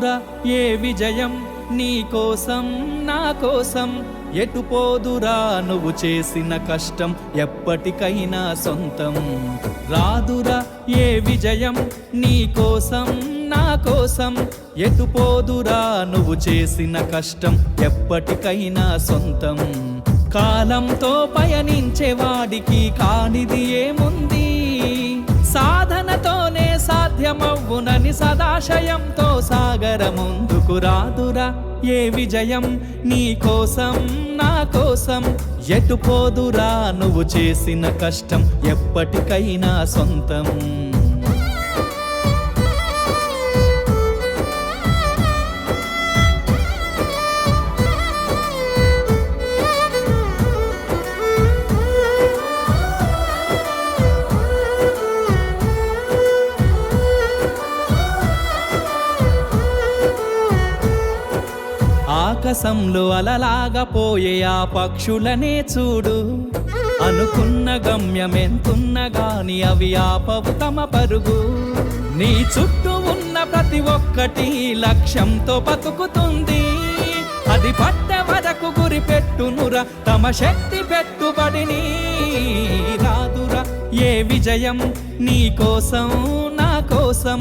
రాదురా ఏ విజయం నీ కోసం నా కోసం ఎటు పోదురా నువ్వు చేసిన కష్టం ఎప్పటికైనా సొంతం రాదురా ఏ విజయం నీ కోసం నా కోసం ఎటు పోదురా నువ్వు చేసిన కష్టం ఎప్పటికైనా సొంతం కాలంతో పయనించేవాడికి కానిది ఏముంది సాధనతోనే సాధ్యమవ్వునని సదాశయంతో సాగర ముందుకు రాదురా ఏ విజయం నీ కోసం నా కోసం ఎటు పోదురా నువ్వు చేసిన కష్టం ఎప్పటికైనా సొంతం ఆకాశంలో అలలాగా పోయే ఆ పక్షులనే చూడు అనుకున్న గమ్యమెంతున్న గాని అవి ఆపవు తమ పరుగు నీ చుట్టూ ఉన్న ప్రతి ఒక్కటి లక్ష్యంతో బతుకుతుంది అది పట్టే వరకు గురి పెట్టునురా తమ శక్తి పెట్టుబడిని రాదురా ఏ విజయం నీ కోసం నా కోసం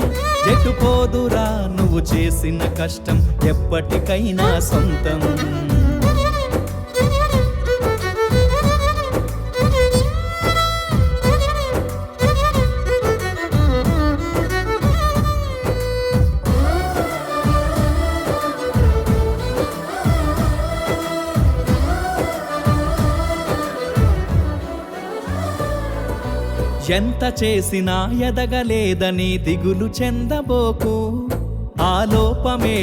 ఎటు పోదురా నువ్వు చేసిన కష్టం ఎప్పటికైనా సొంతం ఎంత చేసినా ఎదగలేదని దిగులు చెందబోకు ఆ లోపమే